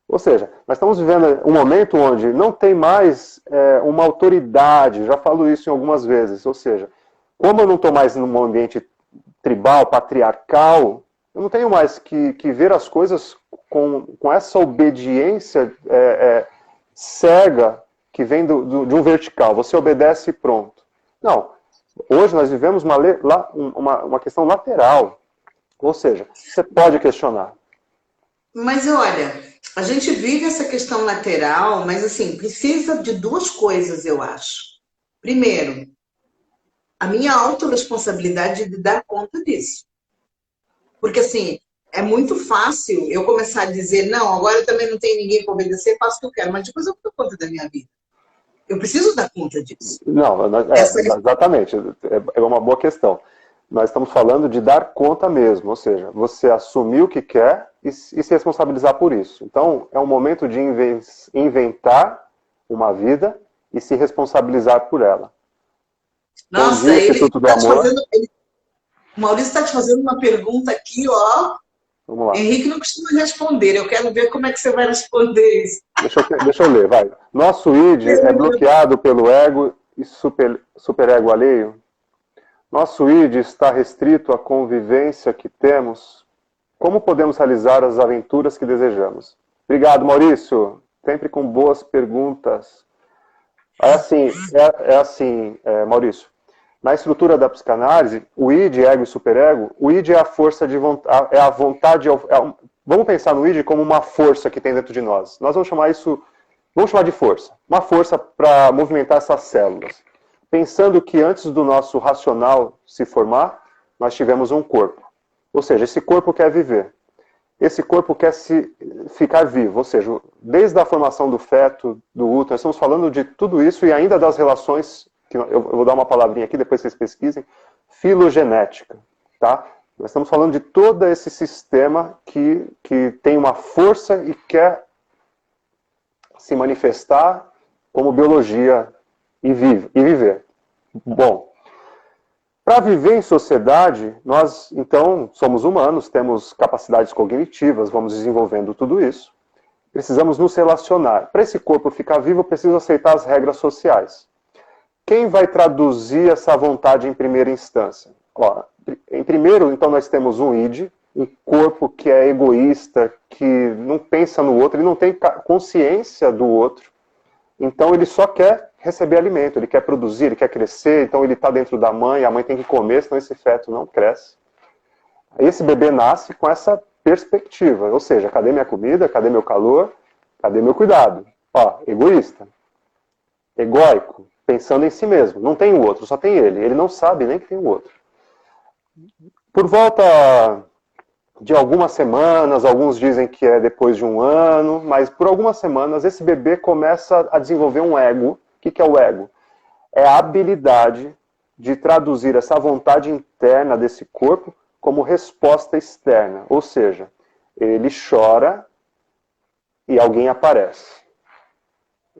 Ou seja, nós estamos vivendo um momento onde não tem mais uma autoridade, já falo isso em algumas vezes, ou seja, como eu não estou mais num ambiente tribal, patriarcal, eu não tenho mais que ver as coisas com essa obediência cega que vem de um vertical. Você obedece e pronto. Não. Hoje nós vivemos uma questão lateral. Ou seja, você pode questionar. Mas olha, a gente vive essa questão lateral, mas assim, precisa de duas coisas, eu acho. Primeiro, a minha autorresponsabilidade de dar conta disso. Porque assim, é muito fácil eu começar a dizer, não, agora eu também não tenho ninguém para obedecer, faço o que eu quero, mas depois eu dou conta da minha vida. Eu preciso dar conta disso. Não, exatamente, é uma boa questão. Nós estamos falando de dar conta mesmo, ou seja, você assumir o que quer e se responsabilizar por isso. Então, é um momento de inventar uma vida e se responsabilizar por ela. Nossa, dia, Instituto do Amor. O Maurício está te fazendo uma pergunta aqui, ó. Vamos lá. Henrique não costuma responder, eu quero ver como é que você vai responder isso. Deixa eu ler, vai. Nosso id é bloqueado pelo ego e superego alheio? Nosso id está restrito à convivência que temos? Como podemos realizar as aventuras que desejamos? Obrigado, Maurício. Sempre com boas perguntas. Maurício. Na estrutura da psicanálise, o id, ego e superego, o id é a força de vontade, é a vontade. Vamos pensar no id como uma força que tem dentro de nós. Nós vamos chamar de força. Uma força para movimentar essas células. Pensando que antes do nosso racional se formar, nós tivemos um corpo. Ou seja, esse corpo quer viver. Esse corpo quer ficar vivo. Ou seja, desde a formação do feto, do útero, nós estamos falando de tudo isso e ainda das relações, que eu vou dar uma palavrinha aqui, depois vocês pesquisem, filogenética. Tá? Nós estamos falando de todo esse sistema que tem uma força e quer se manifestar como biologia e viver. Bom, para viver em sociedade, nós, então, somos humanos, temos capacidades cognitivas, vamos desenvolvendo tudo isso. Precisamos nos relacionar. Para esse corpo ficar vivo, eu preciso aceitar as regras sociais. Quem vai traduzir essa vontade em primeira instância? Ó, em primeiro, então, nós temos um id, um corpo que é egoísta, que não pensa no outro, ele não tem consciência do outro. Então, ele só quer receber alimento, ele quer produzir, ele quer crescer, então ele está dentro da mãe, a mãe tem que comer, senão esse feto não cresce. Aí esse bebê nasce com essa perspectiva, ou seja, cadê minha comida, cadê meu calor, cadê meu cuidado? Ó, egoísta, egóico, pensando em si mesmo, não tem o outro, só tem ele não sabe nem que tem o outro. Por volta de algumas semanas, alguns dizem que é depois de um ano, mas por algumas semanas esse bebê começa a desenvolver um ego. O que é o ego? É a habilidade de traduzir essa vontade interna desse corpo como resposta externa. Ou seja, ele chora e alguém aparece.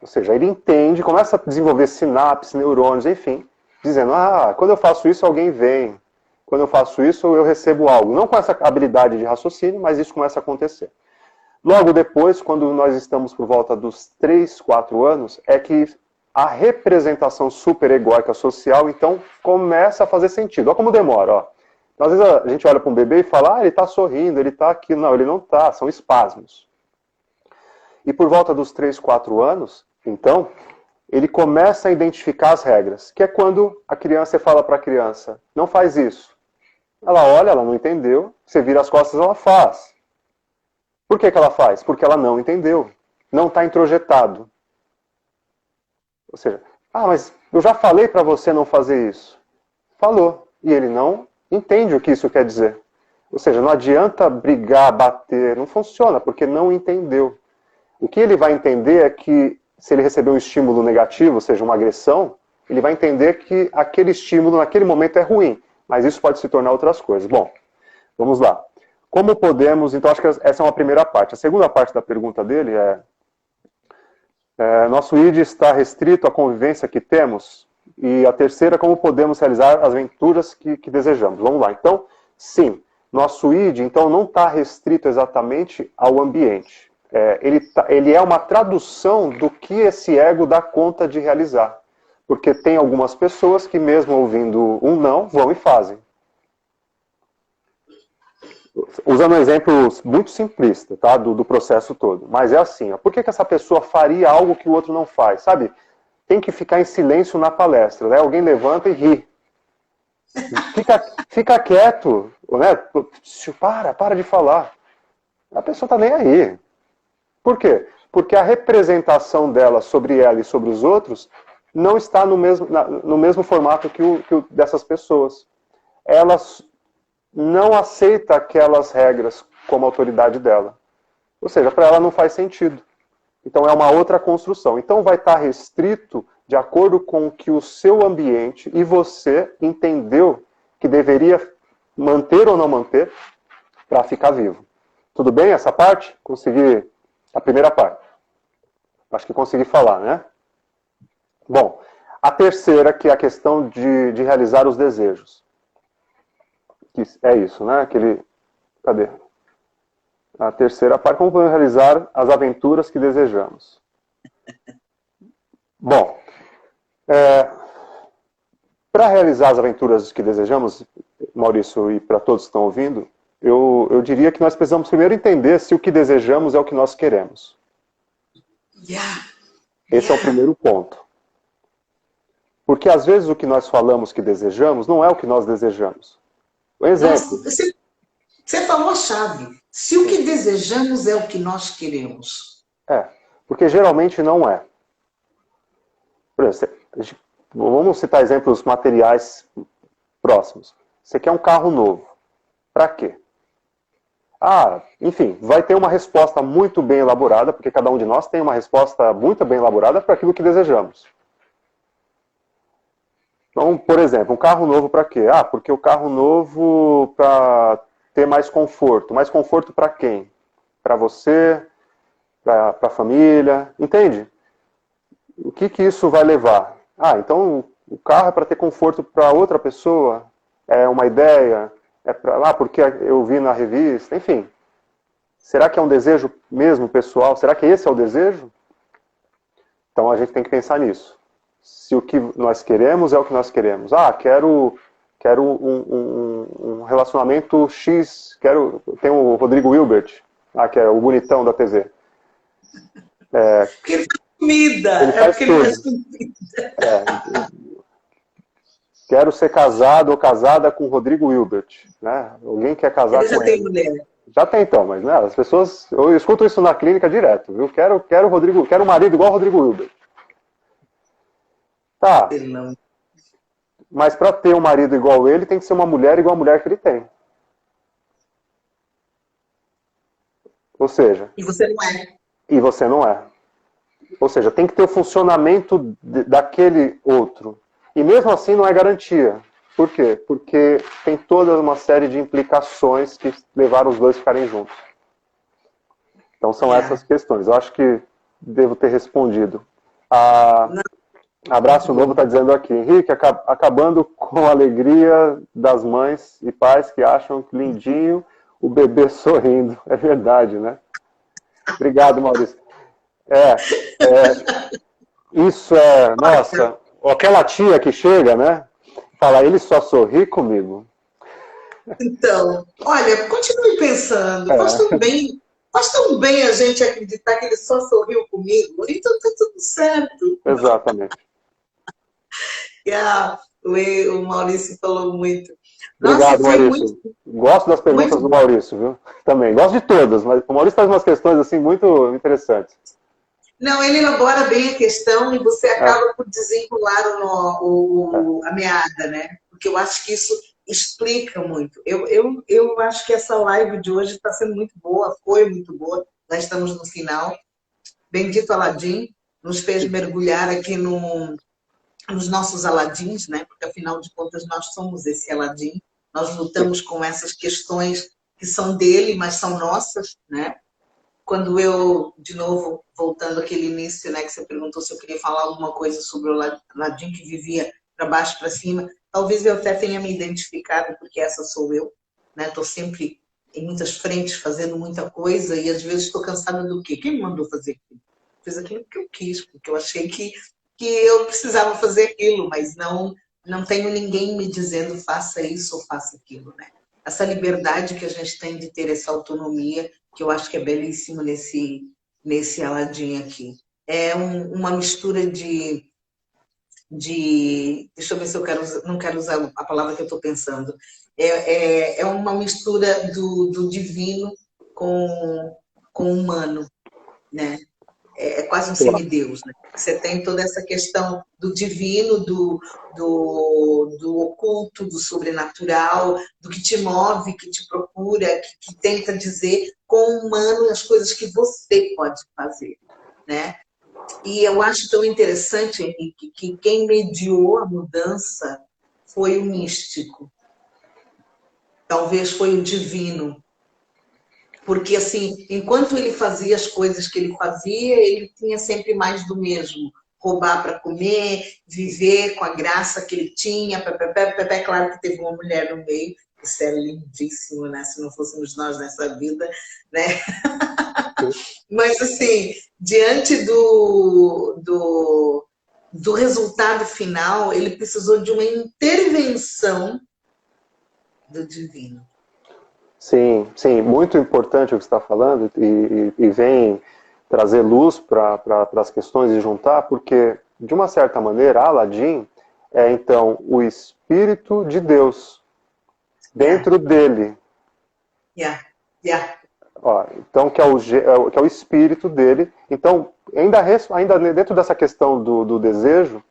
Ou seja, ele entende, começa a desenvolver sinapses, neurônios, enfim, dizendo, quando eu faço isso, alguém vem. Quando eu faço isso, eu recebo algo. Não com essa habilidade de raciocínio, mas isso começa a acontecer. Logo depois, quando nós estamos por volta dos 3, 4 anos, é que a representação superegóica social, então, começa a fazer sentido. Olha como demora, ó. Então, às vezes a gente olha para um bebê e fala, ele está sorrindo, ele está aqui. Não, ele não está, são espasmos. E por volta dos 3, 4 anos, então, ele começa a identificar as regras, que é quando a criança fala para a criança, não faz isso. Ela olha, ela não entendeu, você vira as costas, ela faz. Por que ela faz? Porque ela não entendeu, não está introjetado. Ou seja, mas eu já falei para você não fazer isso. Falou, e ele não entende o que isso quer dizer. Ou seja, não adianta brigar, bater, não funciona, porque não entendeu. O que ele vai entender é que, se ele receber um estímulo negativo, ou seja, uma agressão, ele vai entender que aquele estímulo naquele momento é ruim. Mas isso pode se tornar outras coisas. Bom, vamos lá. Como podemos... Então, acho que essa é uma primeira parte. A segunda parte da pergunta dele nosso id está restrito à convivência que temos? E a terceira, como podemos realizar as aventuras que desejamos? Vamos lá. Então, sim, nosso id então, não está restrito exatamente ao ambiente. Ele é uma tradução do que esse ego dá conta de realizar. Porque tem algumas pessoas que, mesmo ouvindo um não, vão e fazem. Usando um exemplo muito simplista, tá? do processo todo. Mas é assim, ó, por que essa pessoa faria algo que o outro não faz? Sabe? Tem que ficar em silêncio na palestra. Né? Alguém levanta e ri. Fica quieto. Né? Para de falar. A pessoa está nem aí. Por quê? Porque a representação dela sobre ela e sobre os outros não está no mesmo formato que o dessas pessoas. Elas não aceita aquelas regras como autoridade dela. Ou seja, para ela não faz sentido. Então é uma outra construção. Então vai estar restrito de acordo com o que o seu ambiente e você entendeu que deveria manter ou não manter para ficar vivo. Tudo bem essa parte? Consegui a primeira parte. Acho que consegui falar, né? Bom, a terceira, que é a questão de realizar os desejos. Que é isso, né? Cadê? A terceira parte, como podemos realizar as aventuras que desejamos? Bom, para realizar as aventuras que desejamos, Maurício, e para todos que estão ouvindo, eu diria que nós precisamos primeiro entender se o que desejamos é o que nós queremos. Esse é o primeiro ponto. Porque às vezes o que nós falamos que desejamos não é o que nós desejamos. Um exemplo. Você falou a chave. Se o que desejamos é o que nós queremos. Porque geralmente não é. Por exemplo, vamos citar exemplos materiais próximos. Você quer um carro novo. Para quê? Enfim, vai ter uma resposta muito bem elaborada, porque cada um de nós tem uma resposta muito bem elaborada para aquilo que desejamos. Então, por exemplo, um carro novo para quê? Porque o carro novo para ter mais conforto. Mais conforto para quem? Para você, para a família, entende? O que isso vai levar? Ah, então o carro é para ter conforto para outra pessoa? É uma ideia? Porque eu vi na revista? Enfim. Será que é um desejo mesmo pessoal? Será que esse é o desejo? Então a gente tem que pensar nisso. Se o que nós queremos é o que nós queremos. Ah, quero um relacionamento X. Tem o Rodrigo Hilbert, que é o bonitão da TV. Porque ele faz comida. Ele É faz porque ele tudo. faz comida. Quero ser casado ou casada com o Rodrigo Hilbert. Né? Alguém quer casar Ele com já tem ele. mulher. Já tem então, mas né, as pessoas. Eu escuto isso na clínica direto, viu? Quero um marido igual o Rodrigo Hilbert. Tá, Ele não. mas para ter um marido igual ele, tem que ser uma mulher igual a mulher que ele tem. Ou seja, E você não é. e você não é. Ou seja, tem que ter o funcionamento daquele outro. E mesmo assim não é garantia. Por quê? Porque tem toda uma série de implicações que levaram os dois a ficarem juntos. Então são essas questões. Eu acho que devo ter respondido. Não, Abraço Novo está dizendo aqui. Henrique, acabando com a alegria das mães e pais que acham que lindinho o bebê sorrindo. É verdade, né? Obrigado, Maurício. Isso é, nossa, aquela tia que chega, né? Fala, ele só sorri comigo. então, olha, continue pensando. É, Faz tão bem a gente acreditar que ele só sorriu comigo. Então tá tudo certo. exatamente. E o Maurício falou muito. Nossa, Obrigado, foi muito, Maurício. Gosto das perguntas do muito. Maurício, viu? Também. Gosto de todas, mas o Maurício faz umas questões assim muito interessantes. Não, ele elabora bem a questão e você É, acaba por desenrolar a meada, né? Porque eu acho que isso explica muito. Eu acho que essa live de hoje está sendo muito boa, foi muito boa. Nós estamos no final. Bendito Aladim nos fez mergulhar aqui nos nossos Aladins, né? Porque afinal de contas nós somos esse Aladim. Nós lutamos com essas questões que são dele, mas são nossas, né? Quando eu, de novo, voltando àquele início, né, que você perguntou se eu queria falar alguma coisa sobre o Aladim que vivia para baixo para cima, talvez eu até tenha me identificado, porque essa sou eu, né? Estou sempre em muitas frentes fazendo muita coisa e às vezes estou cansada do quê? Quem me mandou fazer aquilo? Fiz aquilo que eu quis, porque eu achei que eu precisava fazer aquilo, mas não tenho ninguém me dizendo faça isso ou faça aquilo, né? Essa liberdade que a gente tem de ter essa autonomia, que eu acho que é belíssimo nesse Aladim aqui. É uma mistura deixa eu ver se eu não quero usar a palavra que eu estou pensando. É uma mistura do divino com o humano, né? É quase um semideus, né? Você tem toda essa questão do divino, do oculto, do sobrenatural, do que te move, que te procura, que tenta dizer com o humano as coisas que você pode fazer, né? E eu acho tão interessante, Henrique, que quem mediou a mudança foi o místico. Talvez foi o divino. Porque, assim, enquanto ele fazia as coisas que ele fazia, ele tinha sempre mais do mesmo. Roubar para comer, viver com a graça que ele tinha. Claro que teve uma mulher no meio, isso é lindíssimo, né? Se não fôssemos nós nessa vida, né? Mas, assim, diante do resultado final, ele precisou de uma intervenção do divino. sim, sim, muito importante o que você está falando e vem trazer luz para as questões e juntar, porque, de uma certa maneira, Aladim é, então, o Espírito de Deus Yeah, dentro dele. yeah, yeah. Ó, então, que é o espírito dele. Então, ainda dentro dessa questão do desejo,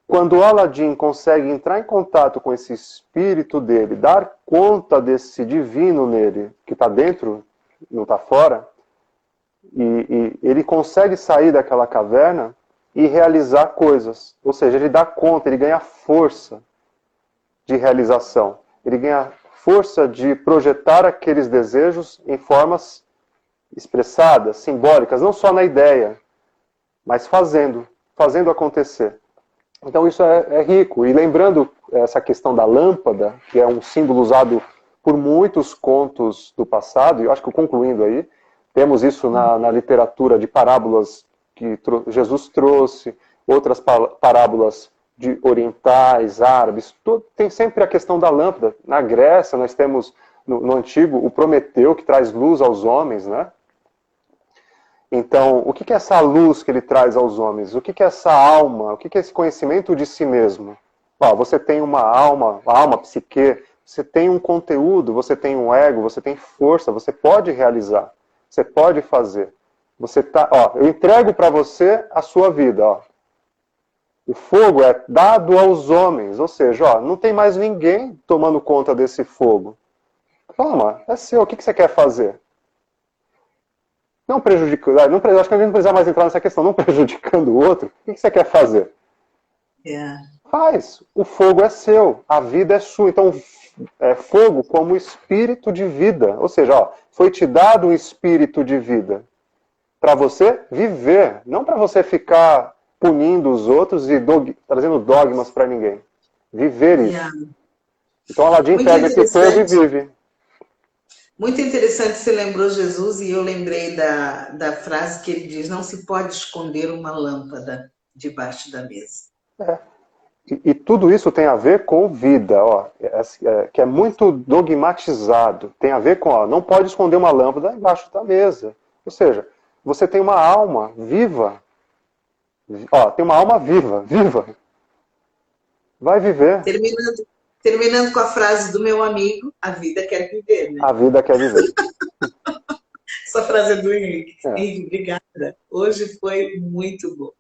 quando o Aladim consegue entrar em contato com esse espírito dele, dar conta desse divino nele, que está dentro, não está fora, e ele consegue sair daquela caverna e realizar coisas. Ou seja, ele dá conta, ele ganha força de realização. Ele ganha força de projetar aqueles desejos em formas expressadas, simbólicas, não só na ideia, mas fazendo acontecer. Então isso é rico. E lembrando essa questão da lâmpada, que é um símbolo usado por muitos contos do passado, e eu acho que concluindo aí, temos isso na literatura de parábolas que Jesus trouxe, outras parábolas de orientais, árabes, tem sempre a questão da lâmpada. Na Grécia, nós temos, no Antigo, o Prometeu, que traz luz aos homens, né? Então, o que é essa luz que ele traz aos homens? O que é essa alma? O que é esse conhecimento de si mesmo? Você tem uma alma, psique, você tem um conteúdo, você tem um ego, você tem força, você pode realizar, você pode fazer. Eu entrego para você a sua vida. O fogo é dado aos homens, ou seja, não tem mais ninguém tomando conta desse fogo. Toma, é seu, o que você quer fazer? Não prejudicando, acho que a gente não precisa mais entrar nessa questão, não prejudicando o outro, o que você quer fazer? Faz, o fogo é seu, a vida é sua. Então, fogo como espírito de vida, ou seja, foi te dado um espírito de vida para você viver, não para você ficar punindo os outros e trazendo dogmas para ninguém. Viver isso. Então, Aladim pega esse fogo e vive. Muito interessante, você lembrou Jesus e eu lembrei da frase que ele diz, não se pode esconder uma lâmpada debaixo da mesa. E tudo isso tem a ver com vida, que é muito dogmatizado. Tem a ver com, não pode esconder uma lâmpada debaixo da mesa. Ou seja, você tem uma alma viva. Tem uma alma viva. Vai viver. Terminando com a frase do meu amigo, a vida quer viver, né? A vida quer viver. Essa frase é do Henrique. Henrique, obrigada. Hoje foi muito bom.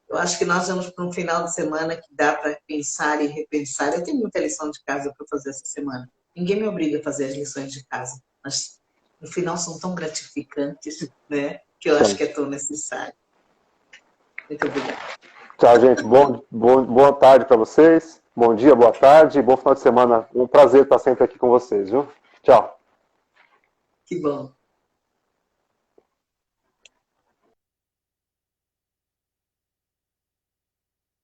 Eu acho que nós vamos para um final de semana que dá para pensar e repensar. Eu tenho muita lição de casa para fazer essa semana. Ninguém me obriga a fazer as lições de casa, mas no final são tão gratificantes, né? Que eu acho que é tão necessário. Muito obrigada. Tchau, gente. Boa tarde para vocês. Bom dia, boa tarde, bom final de semana. Um prazer estar sempre aqui com vocês, viu? Tchau. Que bom.